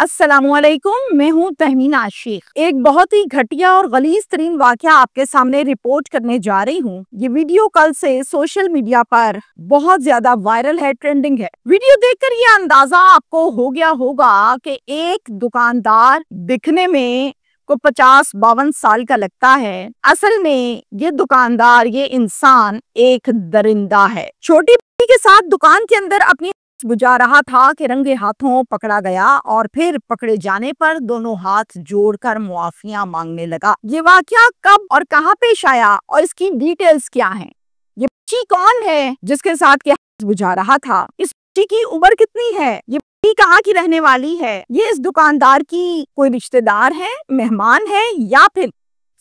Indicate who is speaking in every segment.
Speaker 1: अस्सलामुअलैकुम, मैं हूँ तहमीना आशिक। एक बहुत ही घटिया और गलीज तरीन वाकया आपके सामने रिपोर्ट करने जा रही हूँ। ये वीडियो कल से सोशल मीडिया पर बहुत ज्यादा वायरल है, ट्रेंडिंग है। वीडियो देखकर ये अंदाजा आपको हो गया होगा कि एक दुकानदार दिखने में को 50-52 साल का लगता है। असल में ये दुकानदार, ये इंसान एक दरिंदा है। छोटी बच्ची के साथ दुकान के अंदर अपनी बुझा रहा था कि रंगे हाथों पकड़ा गया और फिर पकड़े जाने पर दोनों हाथ जोड़कर मुआफिया मांगने लगा। ये वाकया कब और कहां पेश आया और इसकी डिटेल्स क्या हैं? ये बच्ची कौन है जिसके साथ के हाथ बुझा रहा था? इस बच्ची की उम्र कितनी है? ये बच्ची कहाँ की रहने वाली है? ये इस दुकानदार की कोई रिश्तेदार है, मेहमान है या फिर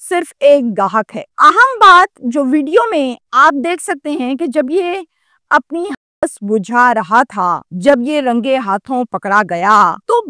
Speaker 1: सिर्फ एक ग्राहक है? अहम बात जो वीडियो में आप देख सकते हैं कि जब ये अपनी बुझा रहा था, जब ये रंगे हाथों पकड़ा गया तो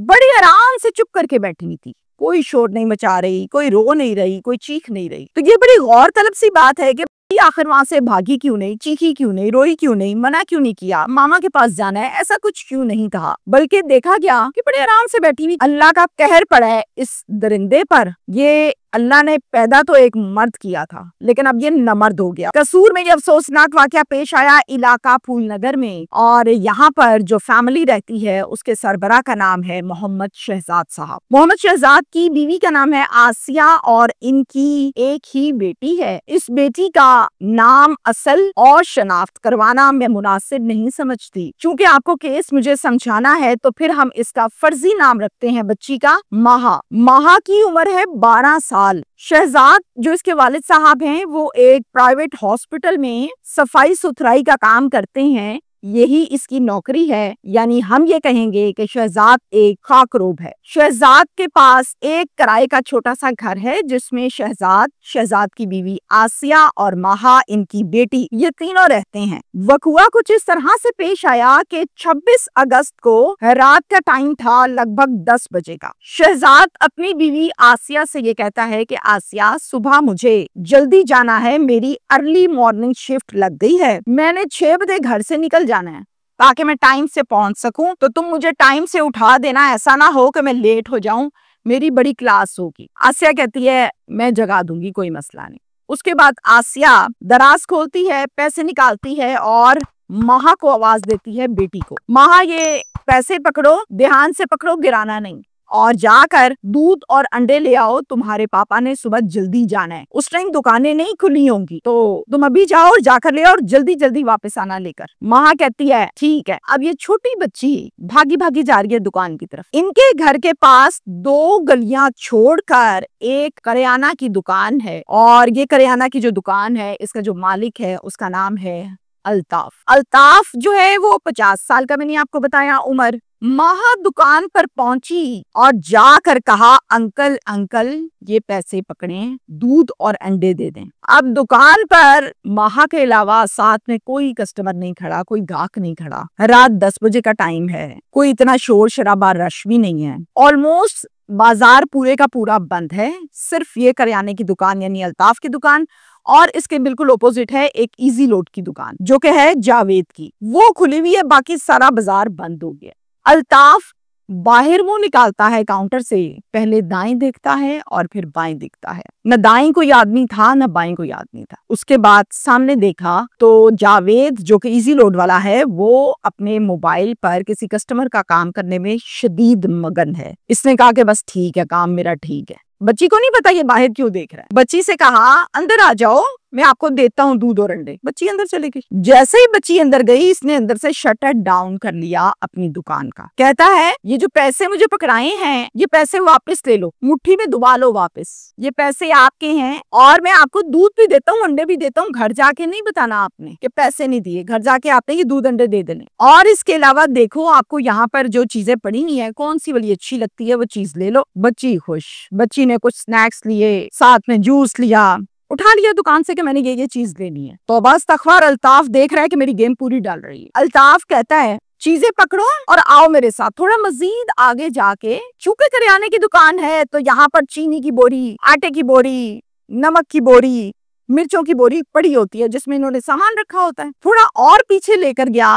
Speaker 1: बड़े आराम से चुप करके बैठी हुई थी। कोई शोर नहीं मचा रही, कोई रो नहीं रही, कोई चीख नहीं रही। तो ये बड़ी गौर तलब सी बात है कि आखिर वहां से भागी क्यों नहीं, चीखी क्यों नहीं, रोई क्यों नहीं, मना क्यों नहीं किया, मामा के पास जाना है ऐसा कुछ क्यों नहीं कहा, बल्कि देखा गया कि बड़े आराम से बैठी हुई। अल्लाह का कहर पड़ा है इस दरिंदे पर। ये अल्लाह ने पैदा तो एक मर्द किया था, लेकिन अब ये नमर्द हो गया। कसूर में ये अफसोसनाक वाकया पेश आया इलाका फूलनगर में, और यहाँ पर जो फैमिली रहती है उसके सरबरा का नाम है मोहम्मद शहजाद साहब। मोहम्मद शहजाद की बीवी का नाम है आसिया और इनकी एक ही बेटी है। इस बेटी का नाम असल और शनाख्त करवाना मैं मुनासिब नहीं समझती। चूंकि आपको केस मुझे समझाना है तो फिर हम इसका फर्जी नाम रखते हैं बच्ची का माहा। माहा की उम्र है 12 साल। शहजाद जो इसके वालिद साहब हैं वो एक प्राइवेट हॉस्पिटल में सफाई सुथराई का काम करते हैं, यही इसकी नौकरी है। यानी हम ये कहेंगे कि शहजाद एक खाकरोब है। शहजाद के पास एक किराए का छोटा सा घर है जिसमें शहजाद की बीवी आसिया और माहा इनकी बेटी ये तीनों रहते हैं। वकुआ कुछ इस तरह से पेश आया कि 26 अगस्त को रात का टाइम था, लगभग 10 बजे का। शहजाद अपनी बीवी आसिया से ये कहता है कि आसिया, सुबह मुझे जल्दी जाना है, मेरी अर्ली मॉर्निंग शिफ्ट लग गई है, मैंने 6 बजे घर से निकल जाना है ताकि मैं टाइम से पहुंच सकूं, तो तुम मुझे टाइम से उठा देना, ऐसा ना हो कि मैं लेट हो जाऊं, मेरी बड़ी क्लास होगी। आसिया कहती है मैं जगा दूंगी, कोई मसला नहीं। उसके बाद आसिया दराज खोलती है, पैसे निकालती है और माहा को आवाज देती है, बेटी को, माहा ये पैसे पकड़ो, ध्यान से पकड़ो, गिराना नहीं, और जाकर दूध और अंडे ले आओ, तुम्हारे पापा ने सुबह जल्दी जाना है, उस टाइम दुकानें नहीं खुली होंगी, तो तुम अभी जाओ और जाकर ले आओ और जल्दी जल्दी वापस आना लेकर। माँ कहती है ठीक है। अब ये छोटी बच्ची भागी भागी जा रही है दुकान की तरफ। इनके घर के पास 2 गलियां छोड़कर एक करियाना की दुकान है, और ये करियाना की जो दुकान है इसका जो मालिक है उसका नाम है अल्ताफ। अल्ताफ जो है वो 50 साल का, मैंने आपको बताया उम्र। माहा दुकान पर पहुंची और जाकर कहा, अंकल अंकल ये पैसे पकड़ें, दूध और अंडे दे दें। अब दुकान पर माहा के अलावा साथ में कोई कस्टमर नहीं खड़ा, कोई ग्राहक नहीं खड़ा। रात 10 बजे का टाइम है, कोई इतना शोर शराबा रश भी नहीं है। ऑलमोस्ट बाजार पूरे का पूरा बंद है, सिर्फ ये करियाने की दुकान यानी अल्ताफ की दुकान और इसके बिल्कुल ओपोजिट है एक इजी लोड की दुकान जो कि है जावेद की, वो खुली हुई है, बाकी सारा बाजार बंद हो गया। अल्ताफ बाहर मुंह निकालता है काउंटर से, पहले दाएं देखता है और फिर बाएं देखता है। न दाएं कोई आदमी था न बाएं कोई आदमी था। उसके बाद सामने देखा तो जावेद जो कि इजी लोड वाला है वो अपने मोबाइल पर किसी कस्टमर का काम करने में शदीद मगन है। इसने कहा कि बस ठीक है, काम मेरा ठीक है। बच्ची को नहीं पता ये बाहर क्यों देख रहा है। बच्ची से कहा अंदर आ जाओ, मैं आपको देता हूँ दूध और अंडे। बच्ची अंदर चली गई। जैसे ही बच्ची अंदर गई, इसने अंदर से शटर डाउन कर लिया अपनी दुकान का। कहता है ये जो पैसे मुझे पकड़ाए हैं ये पैसे वापस ले लो, मुट्ठी में दुबा लो वापस, ये पैसे आपके हैं और मैं आपको दूध भी देता हूँ, अंडे भी देता हूँ। घर जाके नहीं बताना आपने कि पैसे नहीं दिए, घर जाके आपने ये दूध अंडे दे देने। और इसके अलावा देखो आपको यहाँ पर जो चीजें पड़ी हुई है, कौन सी वाली अच्छी लगती है वो चीज ले लो। बच्ची खुश। बच्ची ने कुछ स्नैक्स लिए, साथ में जूस लिया, उठा लिया दुकान से कि मैंने ये चीज लेनी है। तो बस तखवार अल्ताफ देख रहा है कि मेरी गेम पूरी डाल रही है। अल्ताफ कहता है चीजें पकड़ो और आओ मेरे साथ। थोड़ा मजीद आगे जाके, चूंकि करियाने की दुकान है तो यहाँ पर चीनी की बोरी, आटे की बोरी, नमक की बोरी, मिर्चों की बोरी पड़ी होती है जिसमें इन्होंने सामान रखा होता है। थोड़ा और पीछे लेकर गया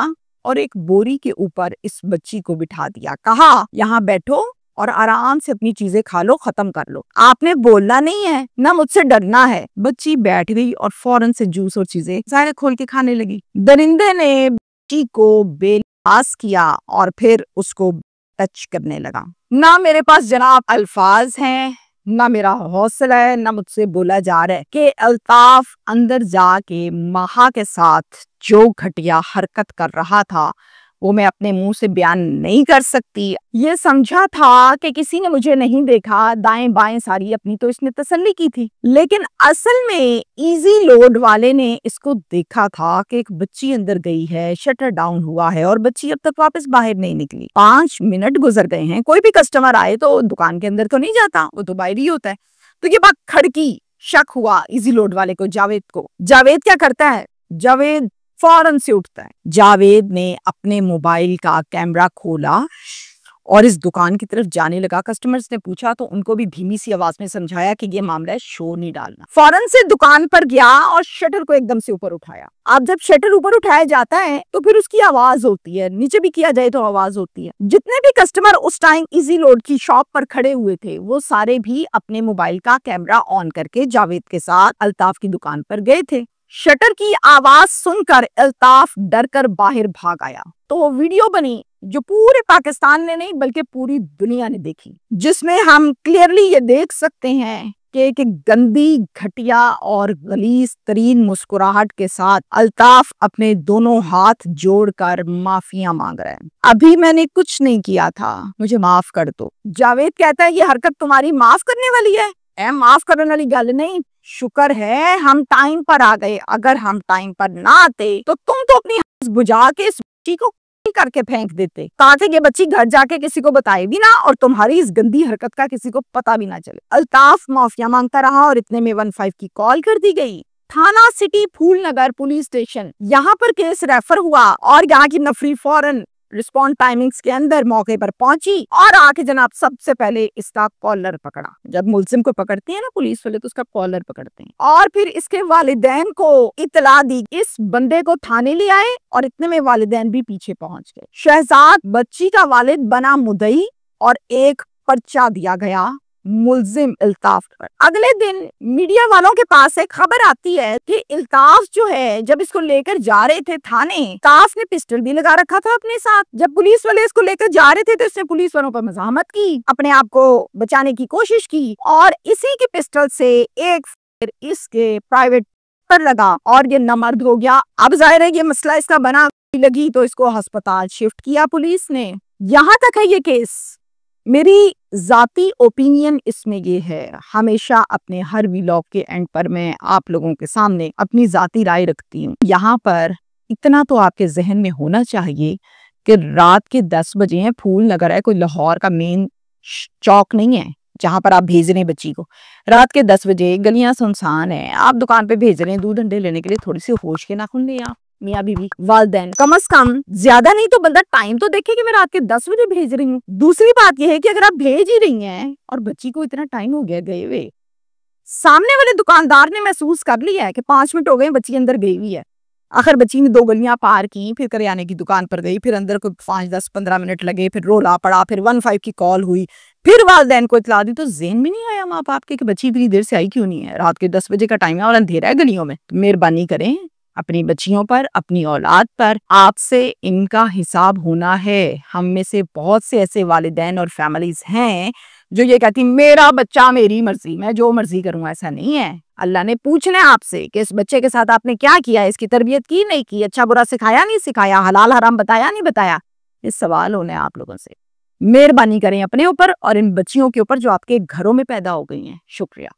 Speaker 1: और एक बोरी के ऊपर इस बच्ची को बिठा दिया। कहा, यहाँ बैठो और आराम से अपनी चीजें खा लो, खत्म कर लो, आपने बोलना नहीं है ना मुझसे डरना है। बच्ची बैठ गई और फौरन से जूस और चीजें सारे खोल के खाने लगी। दरिंदे ने बच्ची को बेलिबास किया और फिर उसको टच करने लगा। ना मेरे पास जनाब अल्फाज हैं, ना मेरा हौसला है, ना मुझसे बोला जा रहा है कि अल्ताफ अंदर जाके माहा के साथ जो घटिया हरकत कर रहा था वो मैं अपने मुंह से बयान नहीं कर सकती। ये समझा था कि किसी ने मुझे नहीं देखा, दाएं बाएं सारी अपनी तो इसने तसल्ली की थी, लेकिन असल में इजी लोड वाले ने इसको देखा था कि एक बच्ची अंदर गई है, शटर डाउन हुआ है और बच्ची अब तक वापस बाहर नहीं निकली। 5 मिनट गुजर गए हैं, कोई भी कस्टमर आए तो दुकान के अंदर तो नहीं जाता, वो तो बाहर ही होता है। तो ये बात खड़की, शक हुआ इजी लोड वाले को, जावेद को। जावेद क्या करता है, जावेद फौरन से उठता है। जावेद ने अपने मोबाइल का कैमरा खोला और इस दुकान की तरफ जाने लगा। कस्टमर्स ने पूछा तो उनको भी धीमी सी आवाज में समझाया कि ये मामला है, शोर नहीं डालना। फौरन से दुकान पर गया और शटर को एकदम से ऊपर उठाया। अब जब शटर ऊपर उठाया जाता है तो फिर उसकी आवाज होती है, नीचे भी किया जाए तो आवाज होती है। जितने भी कस्टमर उस टाइम इजी लोड की शॉप पर खड़े हुए थे वो सारे भी अपने मोबाइल का कैमरा ऑन करके जावेद के साथ अल्ताफ की दुकान पर गए थे। शटर की आवाज सुनकर अल्ताफ डर कर बाहर भाग आया। तो वो वीडियो बनी जो पूरे पाकिस्तान ने नहीं बल्कि पूरी दुनिया ने देखी, जिसमें हम क्लियरली ये देख सकते हैं कि एक गंदी, घटिया और गलीज तरीन मुस्कुराहट के साथ अल्ताफ अपने दोनों हाथ जोड़कर माफिया मांग रहा है। अभी मैंने कुछ नहीं किया था, मुझे माफ कर दो। जावेद कहता है ये हरकत तुम्हारी माफ करने वाली है? माफ करने वाली गल नहीं, शुक्र है हम टाइम पर आ गए, अगर हम टाइम पर ना आते तो तुम तो अपनी हंस बुझा के इस बच्ची को करके फेंक देते ताकि ये बच्ची घर जाके किसी को बताए भी ना और तुम्हारी इस गंदी हरकत का किसी को पता भी ना चले। अल्ताफ माफिया मांगता रहा और इतने में 15 की कॉल कर दी गई। थाना सिटी फूलनगर पुलिस स्टेशन, यहाँ पर केस रेफर हुआ और यहाँ की नफरी फौरन रिस्पॉन्ड टाइमिंग्स के अंदर मौके पर पहुंची और आके जनाब सबसे पहले इसका कॉलर पकड़ा। जब मुलजिम को पकड़ते हैं ना पुलिस वाले तो उसका कॉलर पकड़ते हैं और फिर इसके वालिदैन को इतला दी। इस बंदे को थाने ले आए और इतने में वालिदैन भी पीछे पहुंच गए। शहजाद बच्ची का वालिद बना मुद्दई और एक पर्चा दिया गया मुलजिम अल्ताफ पर। अगले दिन मीडिया वालों के पास एक खबर आती है कि अल्ताफ जो है जब इसको लेकर जा रहे थे थाने, अल्ताफ ने पिस्टल भी लगा रखा था अपने साथ। जब पुलिस वाले इसको लेकर जा रहे थे तो इसने पुलिस वालों पर मजामत की, अपने आप को बचाने की कोशिश की और इसी की पिस्टल से एक फिर इसके प्राइवेट पर लगा और ये नमर्द हो गया। अब जाहिर है ये मसला इसका बना लगी तो इसको अस्पताल शिफ्ट किया पुलिस ने। यहाँ तक है ये केस। मेरी जाती ओपिनियन इसमें ये है, हमेशा अपने हर व्लॉग के एंड पर मैं आप लोगों के सामने अपनी जाती राय रखती हूँ। यहाँ पर इतना तो आपके जहन में होना चाहिए कि रात के 10 बजे हैं, फूलनगर है, कोई लाहौर का मेन चौक नहीं है जहाँ पर आप भेज रहे हैं बच्ची को। रात के 10 बजे गलियां सुनसान है, आप दुकान पे भेज रहे हैं दूध अंडे लेने के लिए, थोड़ी सी होश के नाखून ले आप मियाँ बीवी वालिदैन। कम से कम ज्यादा नहीं तो बंदा टाइम तो देखे कि मैं रात के 10 बजे भेज रही हूँ। दूसरी बात यह है कि अगर आप भेज ही रही हैं और बच्ची को इतना टाइम हो गया गए हुए, सामने वाले दुकानदार ने महसूस कर लिया है कि 5 मिनट हो गए बच्ची अंदर गई हुई है। आखिर बच्ची ने 2 गलियां पार की, फिर करियाने की दुकान पर गई, फिर अंदर को 5, 10, 15 मिनट लगे, फिर रोला पड़ा, फिर 15 की कॉल हुई, फिर वालिदैन को इतला दी। तो ज़हन में नहीं आया माँ बाप के कि बच्ची इतनी देर से आई क्यों नहीं है? रात के 10 बजे का टाइम है और अंधेरा है गलियों में। तो मेहरबानी करें, अपनी बच्चियों पर, अपनी औलाद पर आपसे इनका हिसाब होना है। हम में से बहुत से ऐसे वालिदैन और फैमिलीज हैं जो ये कहती मेरा बच्चा मेरी मर्जी, मैं जो मर्जी करूं। ऐसा नहीं है। अल्लाह ने पूछना है आपसे कि इस बच्चे के साथ आपने क्या किया, इसकी तरबियत की नहीं की, अच्छा बुरा सिखाया नहीं सिखाया, हलाल हराम बताया नहीं बताया। इस सवाल होने आप लोगों से। मेहरबानी करें अपने ऊपर और इन बच्चियों के ऊपर जो आपके घरों में पैदा हो गई हैं। शुक्रिया।